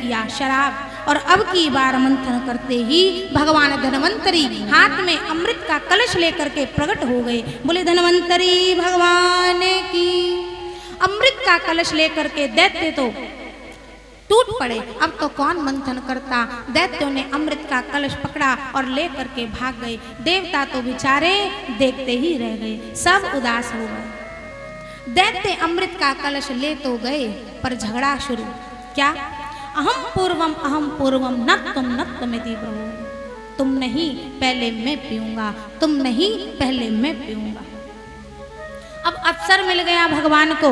किया शराब, और अब की बार मंथन करते ही भगवान धन्वंतरी हाथ में अमृत का कलश लेकर के प्रकट हो गए। बोले धन्वंतरी भगवान की। अमृत का कलश लेकर के दैत्य तो टूट पड़े। अब तो कौन मंथन करता। दैत्यों ने अमृत का कलश पकड़ा और लेकर के भाग गए। देवता तो बेचारे देखते ही रह गए, सब उदास हो गए। दैत्य अमृत का कलश ले तो गए, पर झगड़ा शुरू। क्या? अहम पूर्वम न तुम यदि प्रभु। तुम नहीं पहले मैं पीऊंगा, तुम नहीं पहले मैं पीऊंगा। अब अवसर मिल गया भगवान को।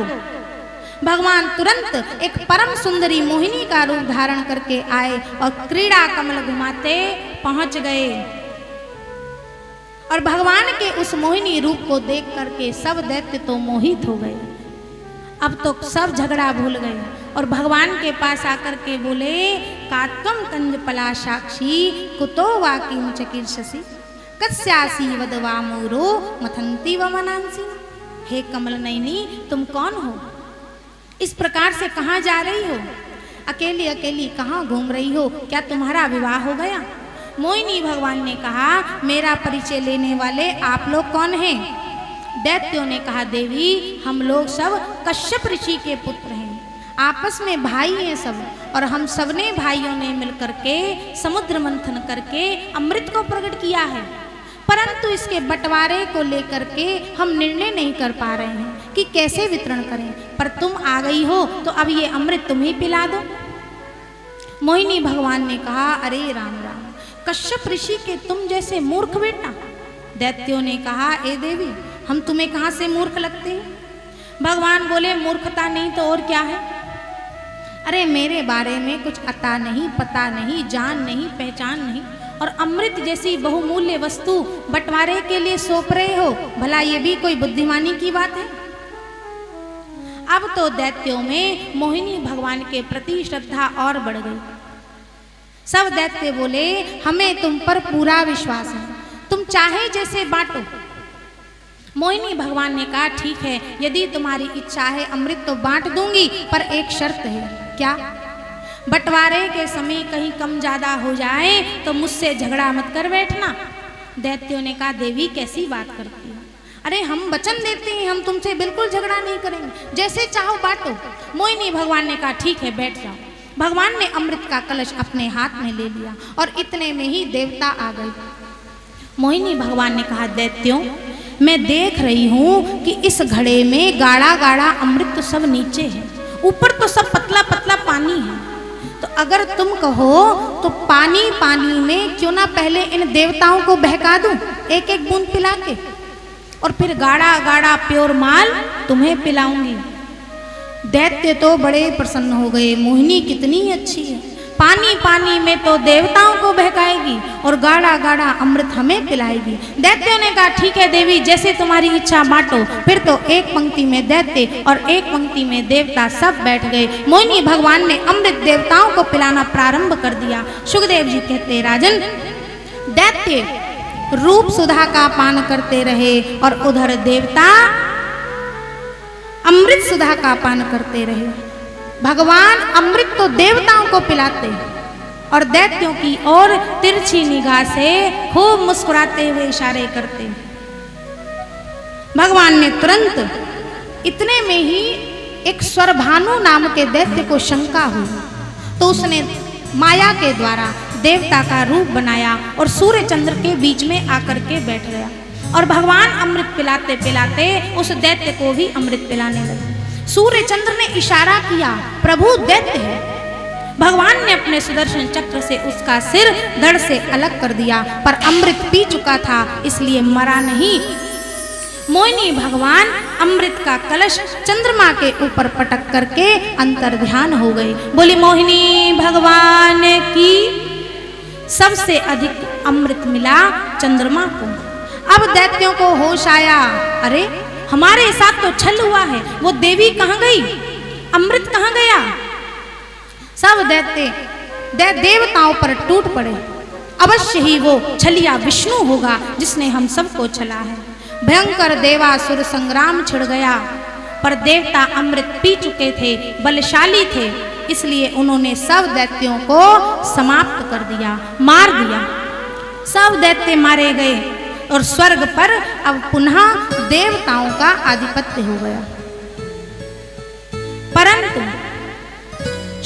भगवान तुरंत एक परम सुंदरी मोहिनी का रूप धारण करके आए और क्रीड़ा कमल घुमाते पहुंच गए। और भगवान के उस मोहिनी रूप को देख करके सब दैत्य तो मोहित हो गए। अब तो सब झगड़ा भूल गए और भगवान के पास आकर के बोले, कात्वम कंज पला साक्षी कुतो वाकिम चकीर्षसि कस्यासी वदवा मोरो मथंती व मनांसी। हे कमल नयनी, तुम कौन हो? इस प्रकार से कहाँ जा रही हो? अकेली अकेली कहाँ घूम रही हो? क्या तुम्हारा विवाह हो गया? मोहिनी भगवान ने कहा, मेरा परिचय लेने वाले आप लोग कौन हैं? दैत्यों ने कहा, देवी हम लोग सब कश्यप ऋषि के पुत्र हैं, आपस में भाई हैं सब, और हम सबने भाइयों ने मिलकर के समुद्र मंथन करके अमृत को प्रकट किया है, परंतु इसके बंटवारे को लेकर के हम निर्णय नहीं कर पा रहे हैं कि कैसे वितरण करें। पर तुम आ गई हो तो अब ये अमृत तुम ही पिला दो। मोहिनी भगवान ने कहा, अरे राम राम, कश्यप ऋषि के तुम जैसे मूर्ख बेटा। दैत्यों ने कहा, ए देवी हम तुम्हें कहाँ से मूर्ख लगते हैं? भगवान बोले, मूर्खता नहीं तो और क्या है? अरे मेरे बारे में कुछ अता नहीं, पता नहीं, जान नहीं, पहचान नहीं, और अमृत जैसी बहुमूल्य वस्तु बंटवारे के लिए सौंप रहे हो, भला ये भी कोई बुद्धिमानी की बात है? अब तो दैत्यों में मोहिनी भगवान के प्रति श्रद्धा और बढ़ गई। सब दैत्य बोले, हमें तुम पर पूरा विश्वास है, तुम चाहे जैसे बांटो। मोहिनी भगवान ने कहा, ठीक है, यदि तुम्हारी इच्छा है अमृत तो बांट दूंगी, पर एक शर्त है। क्या? बंटवारे के समय कहीं कम ज्यादा हो जाए तो मुझसे झगड़ा मत कर बैठना। दैत्यों ने कहा, देवी कैसी बात करती हो? अरे हम वचन देते हैं, हम तुमसे बिल्कुल झगड़ा नहीं करेंगे, जैसे चाहो बांटो। मोहिनी भगवान ने कहा, ठीक है बैठ जाओ। भगवान ने अमृत का कलश अपने हाथ में ले लिया और इतने में ही देवता आ गए। मोहिनी भगवान ने कहा, दैत्यों मैं देख रही हूं कि इस घड़े में गाढ़ा गाढ़ा अमृत तो सब नीचे है, ऊपर तो सब पतला पतला पानी है, तो अगर तुम कहो तो पानी पानी में क्यों ना पहले इन देवताओं को बहका दूं, एक एक बूंद पिला के, और फिर गाढ़ा गाढ़ा प्योर माल तुम्हें पिलाऊंगी। दैत्य तो बड़े प्रसन्न हो गए, मोहिनी कितनी अच्छी है, पानी पानी में तो देवताओं को बहकाएगी और गाढ़ा गाढ़ा अमृत हमें पिलाएगी। दैत्यों ने कहा, ठीक है देवी जैसे तुम्हारी इच्छा बांटो। फिर तो एक पंक्ति में दैत्य और एक पंक्ति में देवता सब बैठ गए। मोहिनी भगवान ने अमृत देवताओं को पिलाना प्रारंभ कर दिया। सुखदेव जी कहते, राजन दैत्य रूप सुधा का पान करते रहे और उधर देवता अमृत सुधा का पान करते रहे। भगवान अमृत तो देवताओं को पिलाते और दैत्यों की ओर तिरछी निगाह से खूब मुस्कुराते हुए इशारे करते। भगवान ने तुरंत इतने में ही एक स्वरभानु नाम के दैत्य को शंका हुई, तो उसने माया के द्वारा देवता का रूप बनाया और सूर्य चंद्र के बीच में आकर के बैठ गया और भगवान अमृत पिलाते पिलाते उस दैत्य को भी अमृत पिलाने लगे। सूर्य चंद्र ने इशारा किया, प्रभु दैत्य है। भगवान ने अपने सुदर्शन चक्र से उसका सिर धड़ से अलग कर दिया, पर अमृत पी चुका था इसलिए मरा नहीं। मोहिनी भगवान अमृत का कलश चंद्रमा के ऊपर पटक करके अंतर ध्यान हो गए। बोली मोहिनी भगवान की। सबसे अधिक अमृत मिला चंद्रमा को। अब दैत्यों को होश आया, अरे हमारे साथ तो छल हुआ है, वो देवी कहाँ गई, अमृत कहाँ गया। सब दैत्य देवताओं पर टूट पड़े। अवश्य ही वो छलिया विष्णु होगा जिसने हम सबको छला है। भयंकर देवासुर संग्राम छिड़ गया, पर देवता अमृत पी चुके थे, बलशाली थे, इसलिए उन्होंने सब दैत्यों को समाप्त कर दिया, मार दिया। सब दैत्य मारे गए और स्वर्ग पर अब पुनः देवताओं का आधिपत्य हो गया। परंतु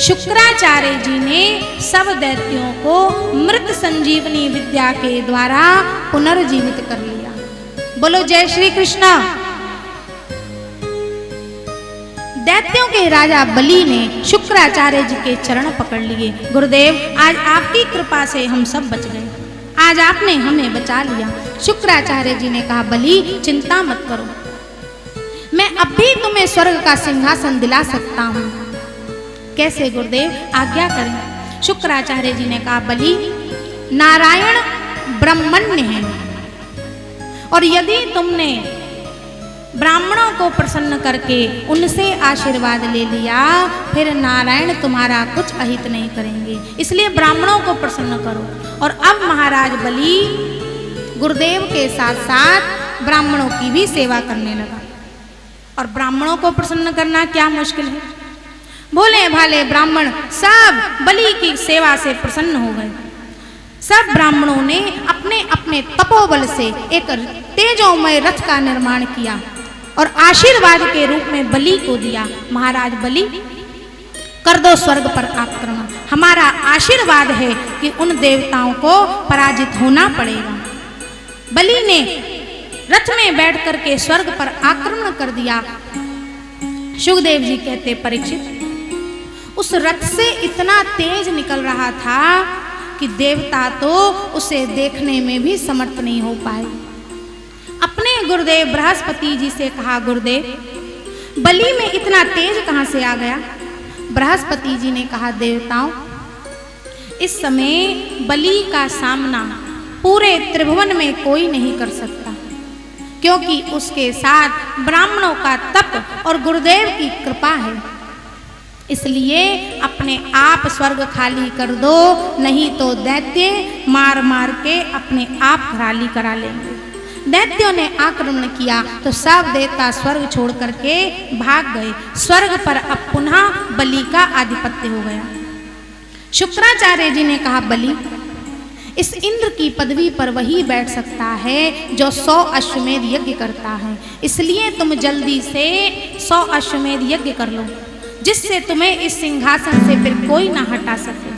शुक्राचार्य जी ने सब दैत्यों को मृत संजीवनी विद्या के द्वारा पुनर्जीवित कर लिया। बोलो जय श्री कृष्ण। दैत्यों के राजा बलि ने शुक्राचार्य जी के चरण पकड़ लिए। गुरुदेव, आज आपकी कृपा से हम सब बच गए, आज आपने हमें बचा लिया। शुक्राचार्य जी ने कहा, बलि चिंता मत करो, मैं अब भी तुम्हें स्वर्ग का सिंहासन दिला सकता हूँ। कैसे गुरुदेव, आज्ञा करें। शुक्राचार्य जी ने कहा, बलि नारायण ब्रह्मण्य हैं और यदि तुमने ब्राह्मणों को प्रसन्न करके उनसे आशीर्वाद ले लिया, फिर नारायण तुम्हारा कुछ अहित नहीं करेंगे, इसलिए ब्राह्मणों को प्रसन्न करो। और अब महाराज बलि गुरुदेव के साथ साथ ब्राह्मणों की भी सेवा करने लगा। और ब्राह्मणों को प्रसन्न करना क्या मुश्किल है। भोले भाले ब्राह्मण सब बलि की सेवा से प्रसन्न हो गए। सब ब्राह्मणों ने अपने अपने तपोबल से एक तेजोमय रथ का निर्माण किया और आशीर्वाद के रूप में बलि को दिया। महाराज बलि, कर दो स्वर्ग पर आक्रमण, हमारा आशीर्वाद है कि उन देवताओं को पराजित होना पड़ेगा। बलि ने रथ में बैठ करके स्वर्ग पर आक्रमण कर दिया। सुखदेव जी कहते, परीक्षित, उस रथ से इतना तेज निकल रहा था कि देवता तो उसे देखने में भी समर्थ नहीं हो पाए। अपने गुरुदेव बृहस्पति जी से कहा, गुरुदेव, बलि में इतना तेज कहां से आ गया। बृहस्पति जी ने कहा, देवताओं, इस समय बलि का सामना पूरे त्रिभुवन में कोई नहीं कर सकता, क्योंकि उसके साथ ब्राह्मणों का तप और गुरुदेव की कृपा है। इसलिए अपने आप स्वर्ग खाली कर दो, नहीं तो दैत्य मार मार के अपने आप खाली करा लेंगे। दैत्यों ने आक्रमण किया तो सब देवता स्वर्ग छोड़ करके भाग गए। स्वर्ग पर अब पुनः बलि का आधिपत्य हो गया। शुक्राचार्य जी ने कहा, बलि, इस इंद्र की पदवी पर वही बैठ सकता है जो 100 अश्वमेध यज्ञ करता है, इसलिए तुम जल्दी से 100 अश्वमेध यज्ञ कर लो, जिससे तुम्हें इस सिंहासन से फिर कोई ना हटा सके।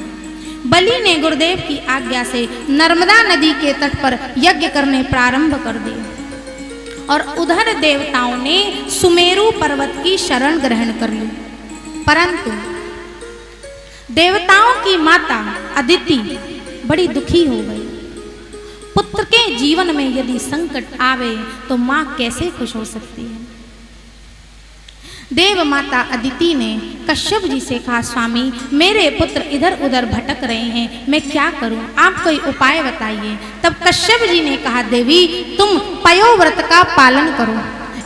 बलि ने गुरुदेव की आज्ञा से नर्मदा नदी के तट पर यज्ञ करने प्रारंभ कर दिए और उधर देवताओं ने सुमेरु पर्वत की शरण ग्रहण कर ली। परंतु देवताओं की माता अदिति बड़ी दुखी हो गई। पुत्र के जीवन में यदि संकट आवे तो मां कैसे खुश हो सकती है। देव माता अदिति ने कश्यप जी से कहा, स्वामी, मेरे पुत्र इधर उधर भटक रहे हैं, मैं क्या करूं, आप कोई उपाय बताइए। तब कश्यप जी ने कहा, देवी, तुम पयोव्रत का पालन करो,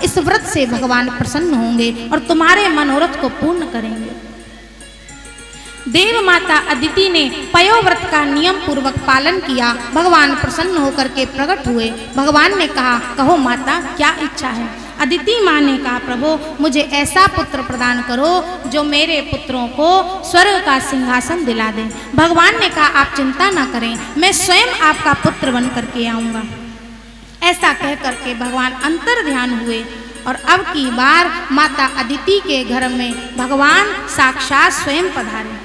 इस व्रत से भगवान प्रसन्न होंगे और तुम्हारे मनोरथ को पूर्ण करेंगे। देव माता अदिति ने पयोव्रत का नियम पूर्वक पालन किया। भगवान प्रसन्न होकर के प्रकट हुए। भगवान ने कहा, कहो माता, क्या इच्छा है। अदिति माँ ने कहा, प्रभु, मुझे ऐसा पुत्र प्रदान करो जो मेरे पुत्रों को स्वर्ग का सिंहासन दिला दे। भगवान ने कहा, आप चिंता ना करें, मैं स्वयं आपका पुत्र बन करके आऊंगा। ऐसा कह करके भगवान अंतर ध्यान हुए और अब की बार माता अदिति के घर में भगवान साक्षात स्वयं पधारे।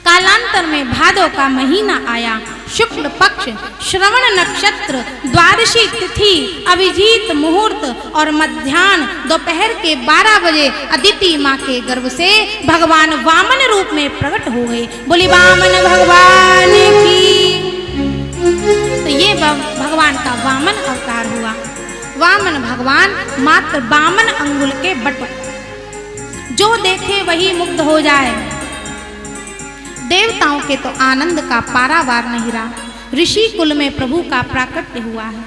कालांतर में भादो का महीना आया, शुक्ल पक्ष, श्रवण नक्षत्र, द्वादशी तिथि, अभिजीत मुहूर्त और मध्याह्न दोपहर के 12 बजे अदिति माँ के गर्भ से भगवान वामन रूप में प्रकट हो गए। बोली वामन भगवान की। तो ये भगवान का वामन अवतार हुआ। वामन भगवान मात्र 52 अंगुल के बट, जो देखे वही मुग्ध हो जाए। देवताओं के तो आनंद का पारावार नहीं रहा। ऋषि कुल में प्रभु का प्राकट्य हुआ है।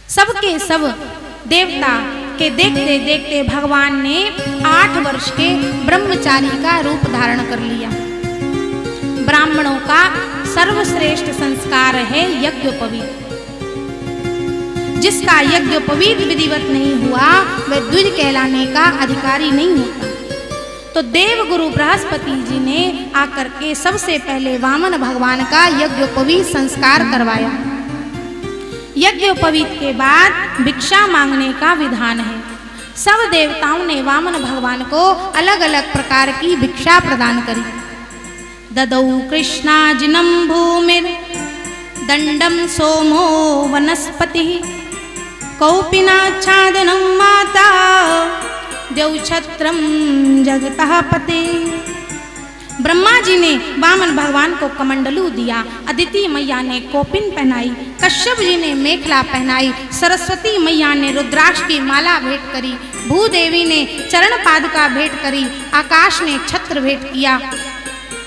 सबके सब देवता के देखते देखते भगवान ने 8 वर्ष के ब्रह्मचारी का रूप धारण कर लिया। ब्राह्मणों का सर्वश्रेष्ठ संस्कार है यज्ञोपवीत। जिसका यज्ञोपवीत विधिवत नहीं हुआ वह द्विज कहलाने का अधिकारी नहीं होता। तो देवगुरु बृहस्पति जी ने आकर के सबसे पहले वामन भगवान का यज्ञोपवीत संस्कार करवाया। यज्ञोपवीत के बाद भिक्षा मांगने का विधान है। सब देवताओं ने वामन भगवान को अलग अलग प्रकार की भिक्षा प्रदान करी। ददौ कृष्णाजिनं भूमिर दंडम सोमो वनस्पति कौपिनाच्छादनं माता द्यौछत्रम जगतः पते। ब्रह्मा जी ने वामन भगवान को कमंडलू दिया, अदिति मैया ने कोपिन पहनाई, कश्यप जी ने मेखला पहनाई, सरस्वती मैया ने रुद्राक्ष की माला भेंट करी, भूदेवी ने चरण पादुका भेंट करी, आकाश ने छत्र भेंट किया,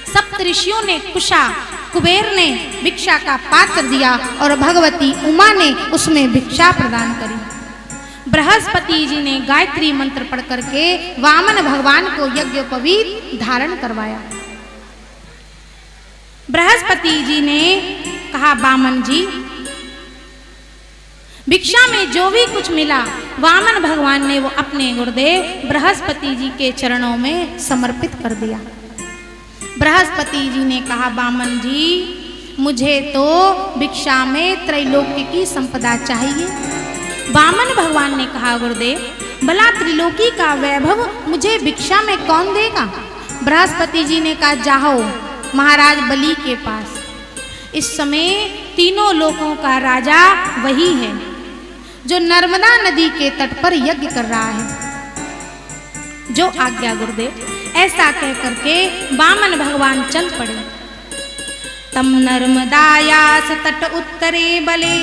सप्त ऋषियों ने कुशा, कुबेर ने भिक्षा का पात्र दिया और भगवती उमा ने उसमें भिक्षा प्रदान करी। बृहस्पति जी ने गायत्री मंत्र पढ़ करके वामन भगवान को यज्ञोपवीत धारण करवाया। बृहस्पति जी ने कहा, वामन जी भिक्षा में जो भी कुछ मिला वामन भगवान ने वो अपने गुरुदेव बृहस्पति जी के चरणों में समर्पित कर दिया। बृहस्पति जी ने कहा, वामन जी मुझे तो भिक्षा में त्रैलोक्य की संपदा चाहिए। वामन भगवान ने कहा, गुरुदेव भला त्रिलोकी का वैभव मुझे भिक्षा में कौन देगा? बृहस्पति जी ने कहा, जाओ महाराज बलि के पास। इस समय तीनों लोकों का राजा वही है जो नर्मदा नदी के तट पर यज्ञ कर रहा है। जो आज्ञा गुरुदेव। ऐसा कह करके वामन भगवान चल पड़े। तम नर्मदायास तट उत्तरे बले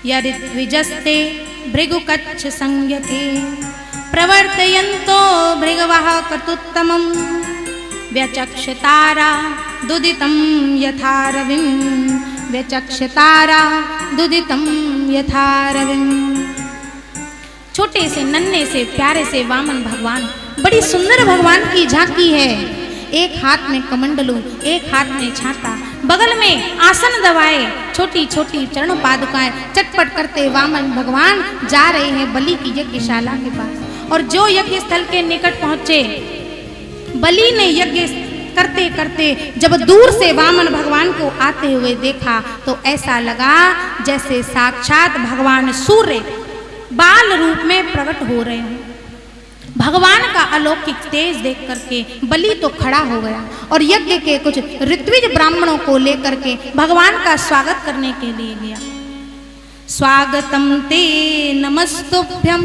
यरिद्विजस्ते भृगुकच्छ संज्ञके प्रवर्तयन्तो भृगवः कर्तुत्तमम् व्यचक्षतारा दुदितं यथा रविं व्यचक्षतारा दुदितं यथा रविं। छोटे से नन्हे से प्यारे से वामन भगवान, बड़ी सुंदर भगवान की झांकी है। एक हाथ में कमंडलू, एक हाथ में छाता, बगल में आसन दबाए, छोटी छोटी चरण पादुकाएं चटपट करते वामन भगवान जा रहे हैं बलि की यज्ञशाला के पास। और जो यज्ञ स्थल के निकट पहुंचे, बलि ने यज्ञ करते करते जब दूर से वामन भगवान को आते हुए देखा तो ऐसा लगा जैसे साक्षात भगवान सूर्य बाल रूप में प्रकट हो रहे हैं। भगवान का अलौकिक तेज देख करके बलि तो खड़ा हो गया और यज्ञ के कुछ ऋत्विज ब्राह्मणों को लेकर के भगवान का स्वागत करने के लिए गया। स्वागतम ते नमस्तुभ्यं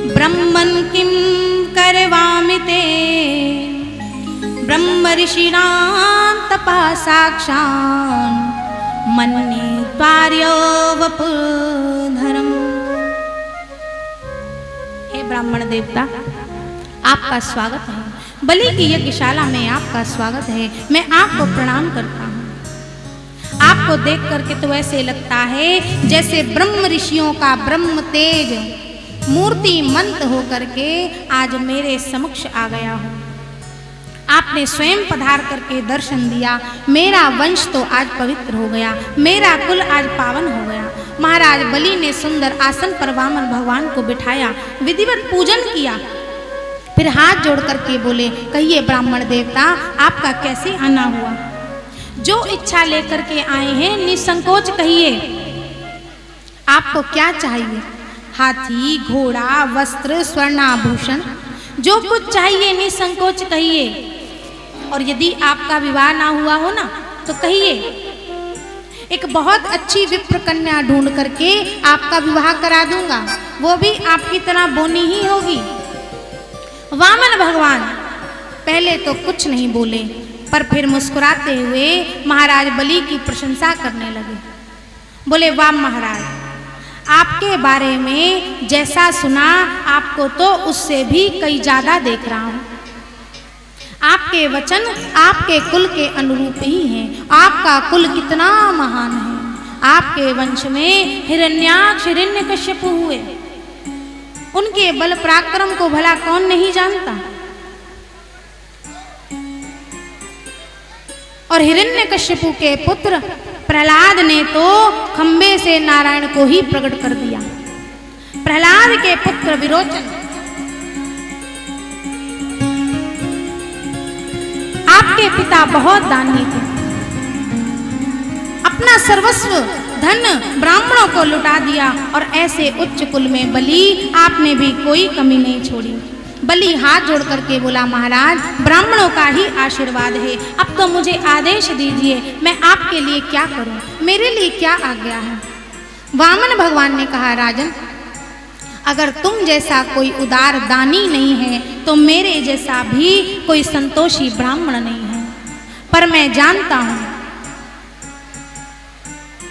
ब्रह्मन् किं करवामि ते ब्रह्म ऋषीणां तपः साक्षान् मन्ये त्वार्यो वपुर्धरम्। हे ब्राह्मण देवता, आपका स्वागत है। बलि की यज्ञशाला में आपका स्वागत है। मैं आपको प्रणाम करता हूँ। आपको देख करके तो ऐसे लगता है जैसे ब्रह्म ऋषियों का ब्रह्म तेज मूर्ति मंत होकर के आज मेरे समक्ष आ गया हो। आपने स्वयं पधार करके दर्शन दिया। मेरा वंश तो आज पवित्र हो गया, मेरा कुल आज पावन हो गया। महाराज बलि ने सुंदर आसन पर वामन भगवान को बिठाया, विधिवत पूजन किया, फिर हाथ जोड़ करके बोले, कहिए ब्राह्मण देवता, आपका कैसे आना हुआ? जो इच्छा लेकर के आए हैं निसंकोच कहिए, आपको क्या चाहिए? हाथी, घोड़ा, वस्त्र, स्वर्णाभूषण, जो कुछ चाहिए निसंकोच कहिए। और यदि आपका विवाह ना हुआ हो ना तो कहिए, एक बहुत अच्छी विप्र कन्या ढूंढ करके आपका विवाह करा दूंगा, वो भी आपकी तरह बोनी ही होगी। वामन भगवान पहले तो कुछ नहीं बोले, पर फिर मुस्कुराते हुए महाराज बलि की प्रशंसा करने लगे। बोले, वाह महाराज, आपके बारे में जैसा सुना आपको तो उससे भी कई ज्यादा देख रहा हूं। आपके वचन आपके कुल के अनुरूप ही हैं। आपका कुल कितना महान है। आपके वंश में हिरण्याक्ष, हिरण्यकश्यपु हुए, उनके बल पराक्रम को भला कौन नहीं जानता। और हिरण्यकश्यपु के पुत्र प्रहलाद ने तो खंबे से नारायण को ही प्रकट कर दिया। प्रहलाद के पुत्र विरोचन आपके पिता बहुत दानी थे, अपना सर्वस्व धन ब्राह्मणों को लुटा दिया और ऐसे उच्च कुल में बलि आपने भी कोई कमी नहीं छोड़ी। बलि हाथ जोड़ करके बोला, महाराज ब्राह्मणों का ही आशीर्वाद है, अब तो मुझे आदेश दीजिए, मैं आपके लिए क्या करूं, मेरे लिए क्या आज्ञा है। वामन भगवान ने कहा, राजन अगर तुम जैसा कोई उदार दानी नहीं है तो मेरे जैसा भी कोई संतोषी ब्राह्मण नहीं है, पर मैं जानता हूं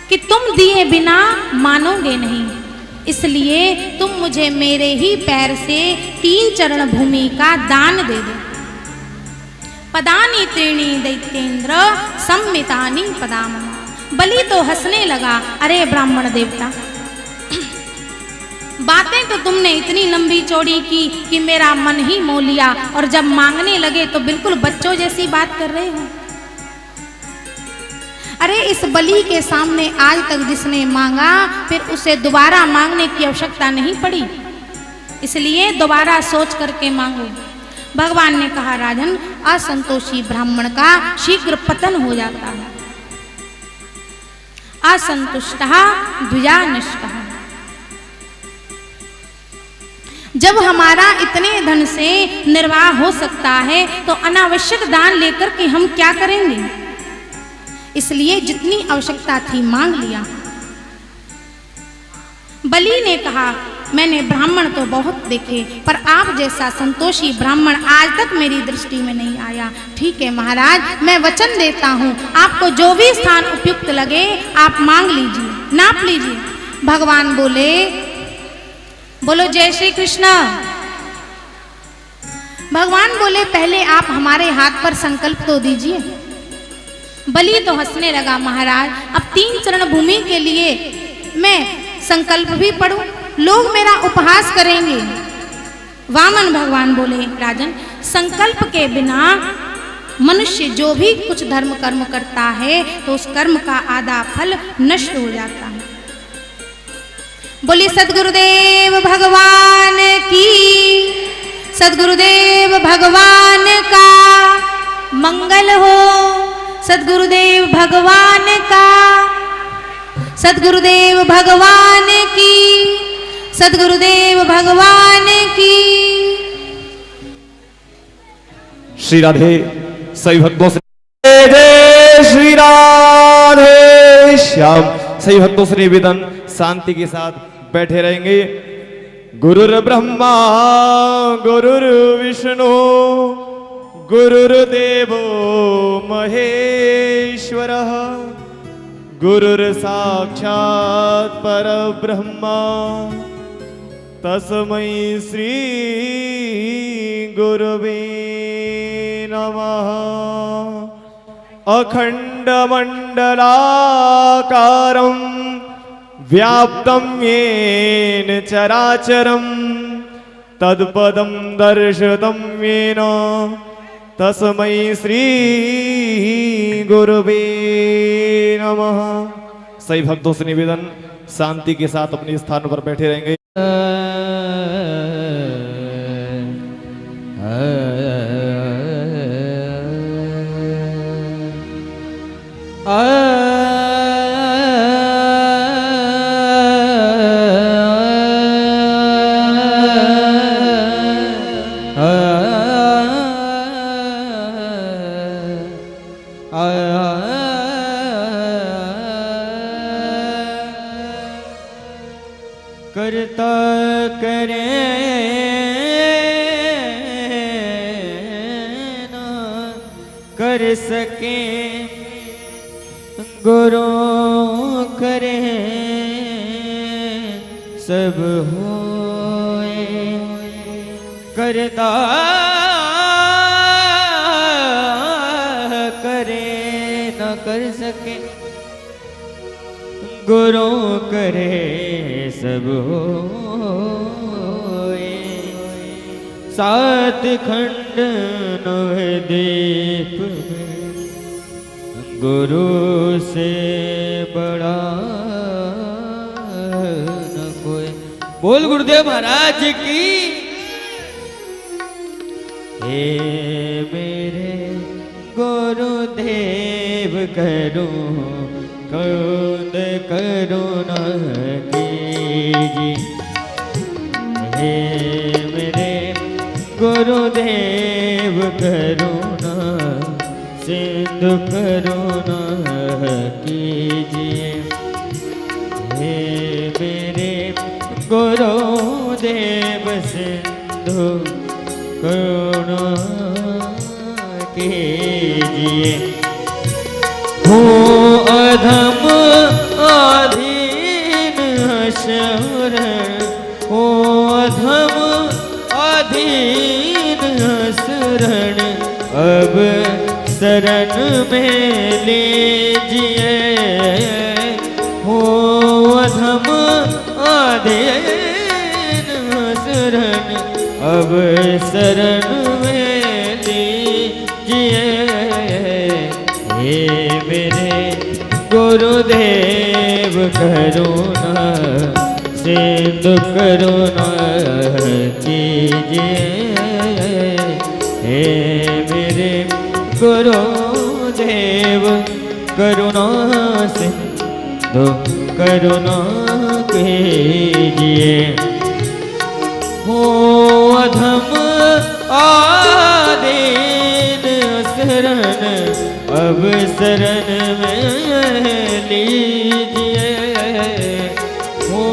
कि तुम दिए बिना मानोगे नहीं, इसलिए तुम मुझे मेरे ही पैर से 3 चरण भूमि का दान दे दो। पदानी त्रीणी दैत्येंद्र सम्मितानि पदाम। बलि तो हंसने लगा, अरे ब्राह्मण देवता, बातें तो तुमने इतनी लंबी चौड़ी की कि मेरा मन ही मोह लिया, और जब मांगने लगे तो बिल्कुल बच्चों जैसी बात कर रहे हो। अरे इस बलि के सामने आज तक जिसने मांगा फिर उसे दोबारा मांगने की आवश्यकता नहीं पड़ी, इसलिए दोबारा सोच करके मांगो। भगवान ने कहा, राजन असंतोषी ब्राह्मण का शीघ्र पतन हो जाता है। असंतुष्टः द्विजानिष्टः। जब हमारा इतने धन से निर्वाह हो सकता है तो अनावश्यक दान लेकर के हम क्या करेंगे, इसलिए जितनी आवश्यकता थी मांग लिया। बलि ने कहा, मैंने ब्राह्मण तो बहुत देखे पर आप जैसा संतोषी ब्राह्मण आज तक मेरी दृष्टि में नहीं आया। ठीक है महाराज, मैं वचन देता हूँ, आपको जो भी स्थान उपयुक्त लगे आप मांग लीजिए, नाप लीजिए। भगवान बोले, बोलो जय श्री कृष्ण। भगवान बोले, पहले आप हमारे हाथ पर संकल्प तो दीजिए। बलि तो हंसने लगा, महाराज अब 3 चरण भूमि के लिए मैं संकल्प भी पढ़ूं, लोग मेरा उपहास करेंगे। वामन भगवान बोले, राजन संकल्प के बिना मनुष्य जो भी कुछ धर्म कर्म करता है तो उस कर्म का आधा फल नष्ट हो जाता है। बोली सद्गुरुदेव भगवान की, सद्गुरुदेव भगवान का मंगल हो, सद्गुरुदेव भगवान का, सद्गुरुदेव भगवान की, सद्गुरुदेव भगवान की। श्री राधे सभी भक्तों से जय श्री राधे श्याम। सभी भक्तों से निवेदन, शांति के साथ बैठे रहेंगे। गुरुर् ब्रह्मा गुरुर्विष्णु गुरुर्देवो महेश्वरः, गुरुर्साक्षात् परब्रह्म तस्मै श्री गुरुवे नमः। अखण्डमण्डलाकारं व्याप्तं येन चराचरं तत्पदं दर्शितं येन तस्मै श्री गुरुवे नमः। सभी भक्तों से निवेदन, शांति के साथ अपने स्थानों पर बैठे रहेंगे। करता करे न कर सके, गुरु करे सब होए। करता करे न कर सके, गुरु करे सब होए। 7 खंड 9 दीप में गुरु से बड़ा न कोई। बोल गुरुदेव महाराज की। हे मेरे गुरुदेव करो कौन करुणा कीजिए। हे मेरे गुरुदेव करुणा सिंधु करुणा कीजिए। हे मेरे गुरुदेव सिंधु करुणा कीजिए। हो अधम आधीन शरण, हो अधम आधीन शरण, अब शरण में लीजिए। हो अधम आधीन शरण, अब शरण में लीजिए। हे मेरे गुरुदेव करुणा सिंधु करुणा कीजिए। हे मेरे गुरुदेव करुणा सिंधु करुणा कीजिए। हो अधम आदीन शरण, अब शरण में लीजिए। हो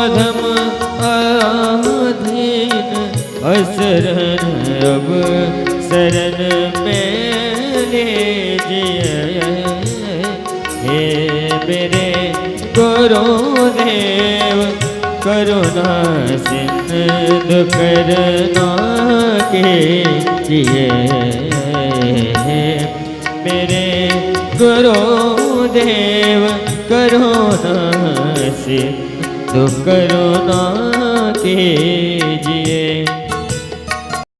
अधम आधीन शरण, अब शरण में लीजिए। हे मेरे गुरुदेव करुणा सिंधु करुणा कीजिए। मेरे गुरुदेव करुणा सिंधु करुणा कीजिए।